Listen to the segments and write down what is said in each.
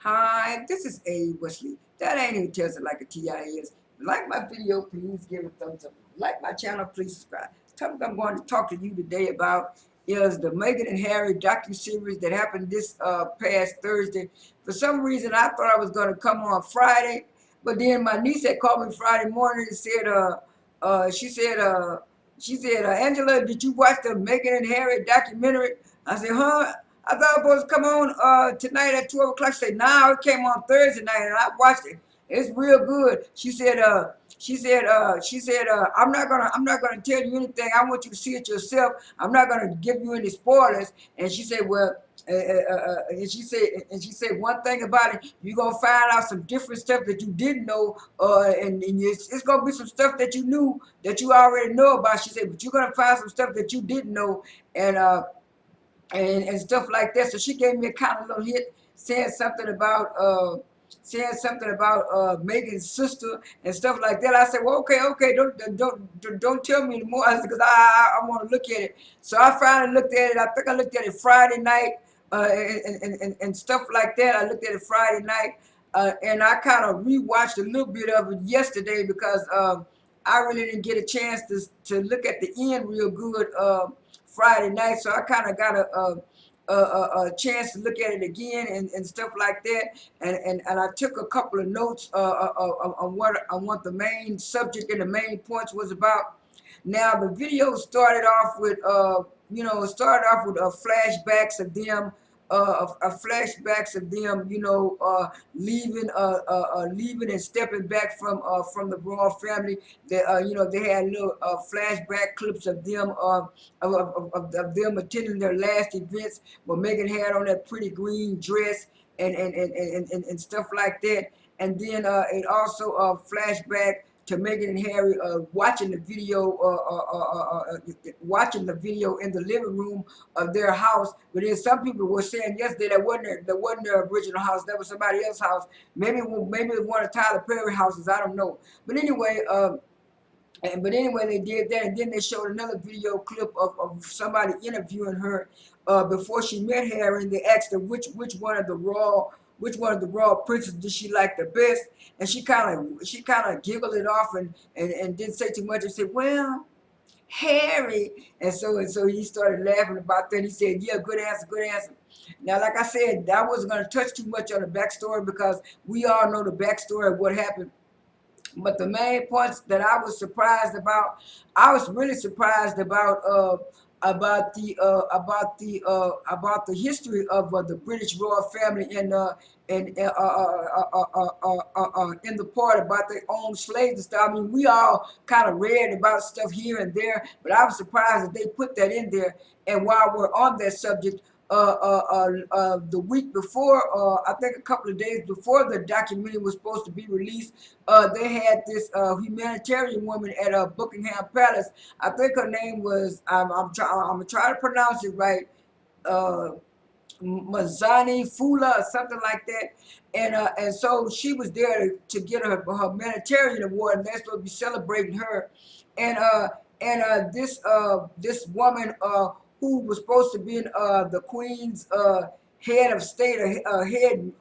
Hi, this is A. Wesley. That ain't even tells it like a TI is. Like my video, please give it a thumbs up. Like my channel, please subscribe. The topic I'm going to talk to you today about is the Meghan and Harry docu-series that happened this past Thursday. For some reason, I thought I was going to come on Friday, but then my niece had called me Friday morning and said, she said, Angela, did you watch the Meghan and Harry documentary? I said, huh? I thought it was supposed to come on tonight at 12 o'clock. She said, nah, it came on Thursday night and I watched it. It's real good. I'm not gonna tell you anything. I want you to see it yourself. I'm not gonna give you any spoilers. And she said, well, and she said one thing about it, you're gonna find out some different stuff that you didn't know, and it's gonna be some stuff that you knew that you already know about. She said, but you're gonna find some stuff that you didn't know, and stuff like that. So she gave me a kind of little hit, saying something about Megan's sister and stuff like that. I said, well, okay, don't tell me anymore. I said, because I want to look at it. So I finally looked at it. I think I looked at it Friday night, and stuff like that. I looked at it Friday night, and I kind of rewatched a little bit of it yesterday because I really didn't get a chance to look at the end real good Friday night. So I kind of got a chance to look at it again and stuff like that. And I took a couple of notes on what the main subject and the main points was about. Now the video started off with flashbacks of them, leaving and stepping back from the royal family. They had little flashback clips of them of them attending their last events where Meghan had on that pretty green dress and stuff like that. And then it also flashback to Meghan and Harry watching the video in the living room of their house. But then some people were saying yesterday that wasn't their original house. That was somebody else's house. Maybe it was one of Tyler Perry houses. I don't know. But anyway, they did that, and then they showed another video clip of somebody interviewing her before she met Harry, and they asked her which one of the royal princes did she like the best, and she kind of giggled it off and didn't say too much and said, well, Harry. And so he started laughing about that. He said, yeah, good answer, good answer. Now, like I said, I wasn't going to touch too much on the backstory because we all know the backstory of what happened. But the main points that I was surprised about, I was really surprised about the history of the British royal family in the part about their own slaves and stuff. I mean, we all kind of read about stuff here and there, but I was surprised that they put that in there. And while we're on that subject, the week before, I think a couple of days before the documentary was supposed to be released, they had this humanitarian woman at Buckingham Palace. I think her name was, I'm gonna try to pronounce it right, uh, Mazani Fula or something like that. And so she was there to get her humanitarian award, and they're supposed to be celebrating her. And this woman who was supposed to be the Queen's head of state, or head,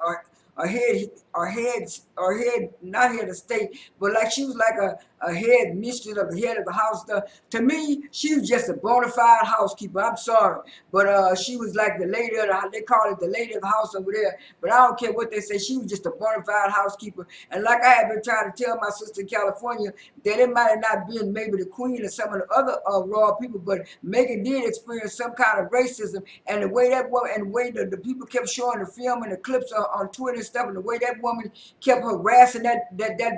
not head of state, but like she was like a head mistress of the head of the house. To me, she was just a bona fide housekeeper. I'm sorry, but she was like the lady of they call it the lady of the house over there. But I don't care what they say. She was just a bona fide housekeeper. And like I have been trying to tell my sister in California, that it might have not been maybe the Queen or some of the other royal people, but Meghan did experience some kind of racism. And the way that woman, and the way the people kept showing the film and the clips on Twitter and stuff, and the way that woman kept harassing that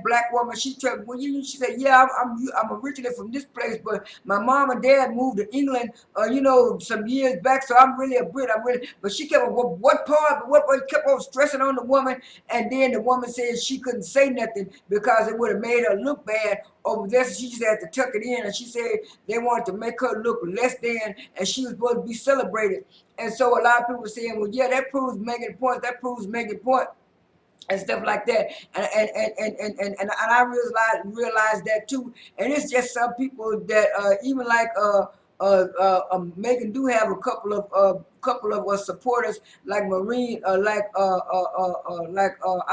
black woman. She said, yeah, I'm originally from this place, but my mom and dad moved to England, some years back, so I'm really a Brit. But she kept, what kept on stressing on the woman, and then the woman said she couldn't say nothing because it would have made her look bad over there, so she just had to tuck it in. And she said they wanted to make her look less than, and she was supposed to be celebrated. And so a lot of people were saying, well, yeah, that proves Meghan point. That proves Meghan point, and stuff like that. And I realized that too. And it's just some people that even like Megan do have a couple couple of supporters like Maureen, I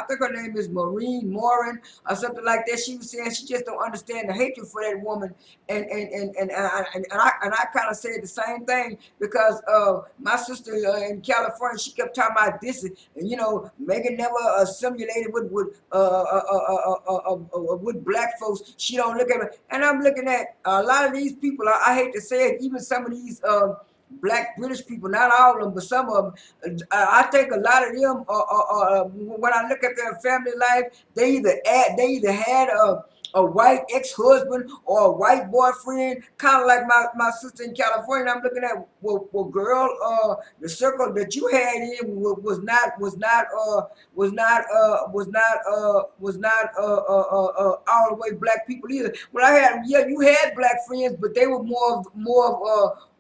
think her name is Maureen Morin or something like that. She was saying she just don't understand the hatred for that woman, and I kind of said the same thing because my sister in California, she kept talking about this, and Megan never assimilated with black folks. She don't look at me, and I'm looking at a lot of these people. I hate to say it, even some of these black British people, not all of them, but some of them. I think a lot of them, when I look at their family life, they either had a white ex-husband or a white boyfriend, kind of like my sister in California. I'm looking at, well girl, the circle that you had in was not all the way black people either. Well, you had black friends, but they were more of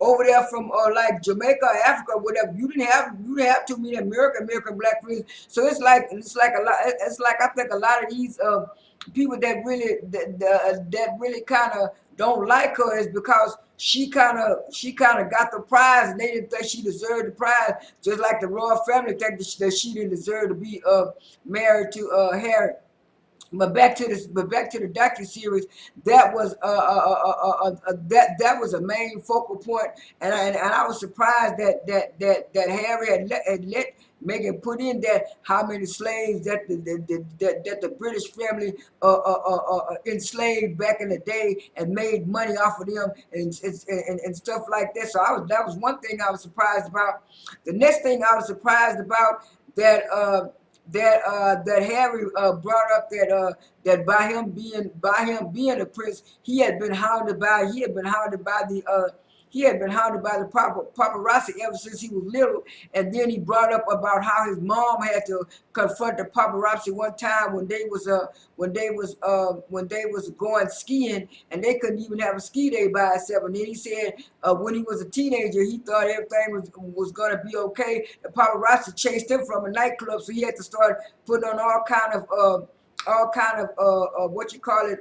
over there from like Jamaica, Africa, whatever. You didn't have too many American black friends. So it's like a lot. It's like I think a lot of these people that really kind of don't like her is because she kind of got the prize, and they didn't think she deserved the prize, just like the royal family think that she didn't deserve to be married to Harry. But back to the docu series, that was a main focal point, and I was surprised that Harry had let Meghan put in that how many slaves that the British family enslaved back in the day and made money off of them and stuff like that. So that was one thing I was surprised about. The next thing I was surprised about that. That Harry brought up that by him being a prince, he had been hounded by the paparazzi ever since he was little. And then he brought up about how his mom had to confront the paparazzi one time when they was going skiing, and they couldn't even have a ski day by itself. And then he said when he was a teenager, he thought everything was gonna be okay. The paparazzi chased him from a nightclub, so he had to start putting on all kind of what you call it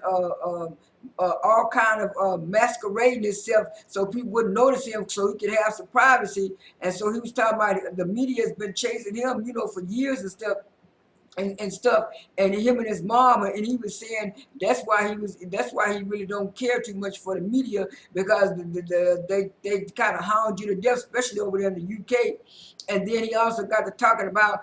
all kind of masquerading himself so people wouldn't notice him, so he could have some privacy. And so he was talking about the media has been chasing him, for years and stuff. And him and his mom, and he was saying that's why he really don't care too much for the media, because they kind of hound you to death, especially over there in the UK. And then he also got to talking about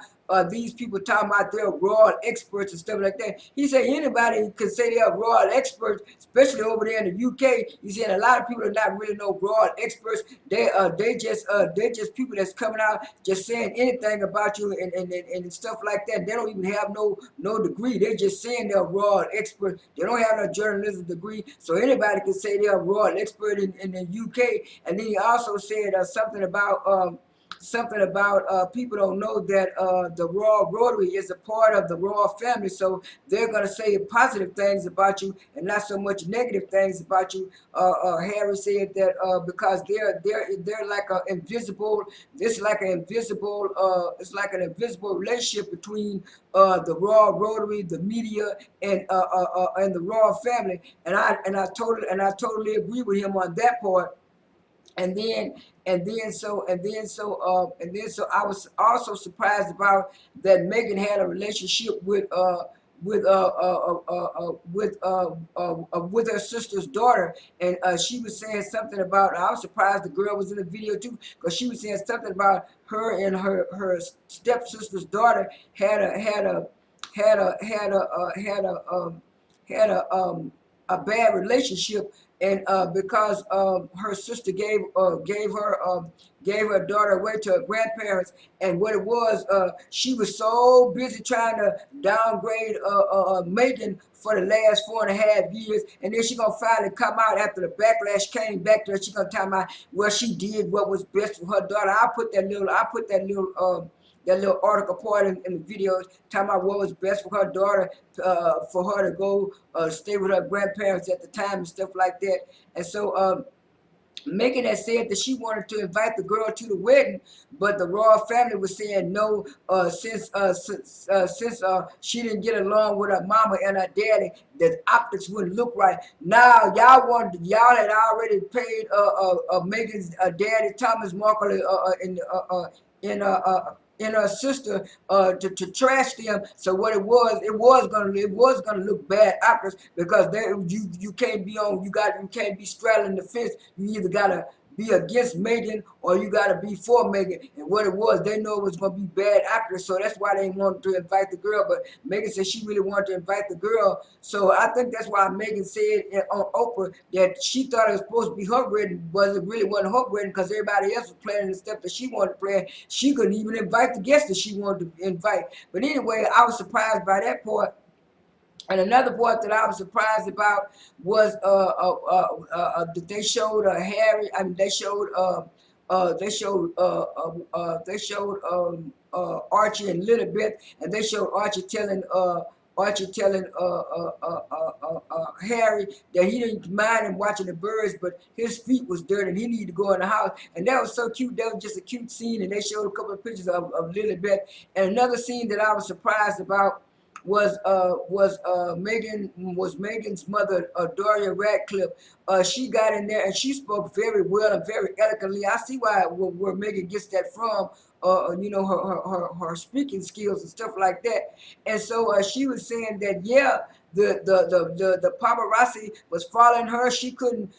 these people talking about they're royal experts and stuff like that. He said anybody could say they're royal experts, especially over there in the UK. He said a lot of people are not really no royal experts. They just people that's coming out just saying anything about you and stuff like that. They don't even have no degree. They're just saying they're royal experts. They don't have no journalism degree, so anybody can say they're a royal expert in the UK. And then he also said something about people don't know that the Royal Rotary is a part of the royal family, so they're gonna say positive things about you and not so much negative things about you. Harry said that because they're like an invisible, it's like an invisible relationship between the Royal Rotary, the media, and the royal family. And I totally agree with him on that part. And then so I was also surprised about that Megan had a relationship with uh, uh, uh, with her sister's daughter. And she was saying something about, I was surprised the girl was in the video too, because she was saying something about her and her stepsister's daughter had a bad relationship. And because her sister gave her daughter away to her grandparents. And what it was, she was so busy trying to downgrade Megan for the last 4.5 years, and then she gonna finally come out after the backlash came back to her. She gonna tell me, well, she did what was best for her daughter. I put that little article part in the video talking about what was best for her daughter, for her to go stay with her grandparents at the time and stuff like that. And so Megan had said that she wanted to invite the girl to the wedding, but the royal family was saying no, since she didn't get along with her mama and her daddy, the optics wouldn't look right. Now y'all had already paid Megan's daddy Thomas Markle and her sister to trash them. So what it was gonna look bad afterwards because you can't be on you can't be straddling the fence. You either gotta be against Megan or you gotta be for Megan. And what it was, they know it was gonna be bad actors, so that's why they wanted to invite the girl. But Megan said she really wanted to invite the girl, so I think that's why Megan said on Oprah that she thought it was supposed to be her wedding, wasn't her wedding because everybody else was planning the stuff that she wanted to plan. She couldn't even invite the guests that she wanted to invite. But anyway, I was surprised by that part. And another part that I was surprised about was that they showed Harry. I mean, they showed Archie a little bit, and they showed Archie telling Harry that he didn't mind him watching the birds, but his feet was dirty and he needed to go in the house. And that was so cute. That was just a cute scene. And they showed a couple of pictures of Lilibet. And another scene that I was surprised about was Megan's mother, Doria Radcliffe. She got in there and she spoke very well and very eloquently. I see where Megan gets that from. Her speaking skills and stuff like that. And so she was saying that the paparazzi was following her. She couldn't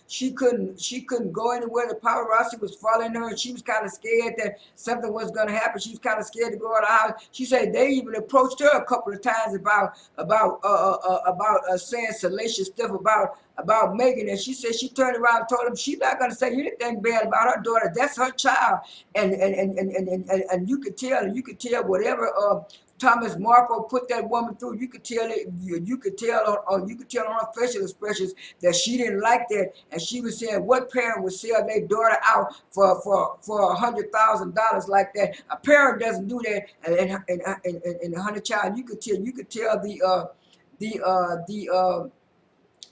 go anywhere. The paparazzi was following her, and she was kind of scared that something was going to happen. She was kind of scared to go out of the house. She said they even approached her a couple of times about saying salacious stuff about Megan, and she said she turned around and told him she's not going to say anything bad about her daughter. That's her child, and you could tell whatever Thomas Markle put that woman through. You could tell it. You could tell on her facial expressions that she didn't like that, and she was saying, "What parent would sell their daughter out for $100,000 like that? A parent doesn't do that." And a hundred child, you could tell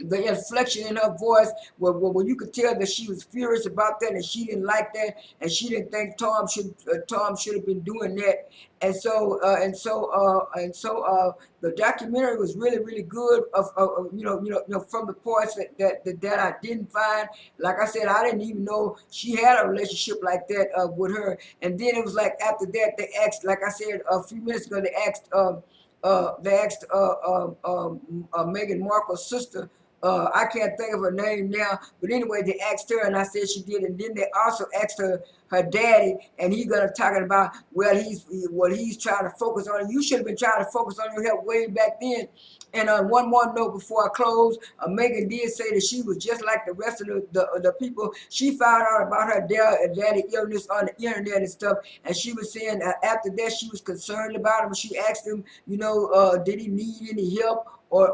the inflection in her voice, where you could tell that she was furious about that, and she didn't like that, and she didn't think Tom should have been doing that, and so the documentary was really really good. From the parts that I didn't find, like I said, I didn't even know she had a relationship like that with her, and then it was like after that they asked, like I said a few minutes ago, they asked Meghan Markle's sister. I can't think of her name now, but anyway, they asked her, and I said she did, and then they also asked her daddy, and he's gonna talking about he's trying to focus on. You should have been trying to focus on your health way back then. And one more note before I close, Megan did say that she was just like the rest of the people. She found out about her daddy illness on the internet and stuff, and she was saying after that she was concerned about him. She asked him, did he need any help? Or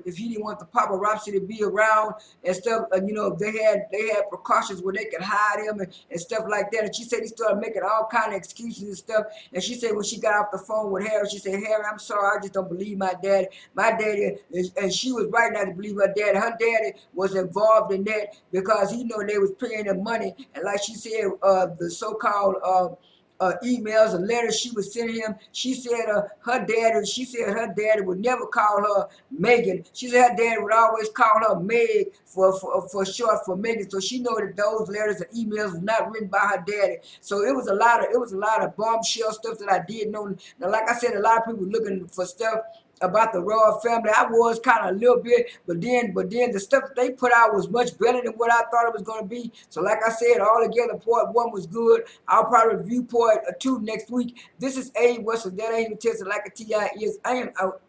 if he didn't want the paparazzi to be around and stuff, they had precautions where they could hide him and stuff like that. And she said he started making all kind of excuses and stuff. And she said when she got off the phone with Harry, she said, "Harry, I'm sorry, I just don't believe my daddy. My daddy," and she was right not to believe her daddy. Her daddy was involved in that because he know they was paying him money. And like she said, the so-called emails and letters she was sending him. She said her daddy would never call her Megan. She said her daddy would always call her Meg for short for Megan. So she know that those letters and emails was not written by her daddy. So it was a lot of bombshell stuff that I did know. Now, like I said, a lot of people looking for stuff about the royal family. I was kind of a little bit, but then the stuff that they put out was much better than what I thought it was going to be. So like I said, all together, part one was good. I'll probably review part two next week. This is A. Wessel. That ain't even tested like a TI is. I am out.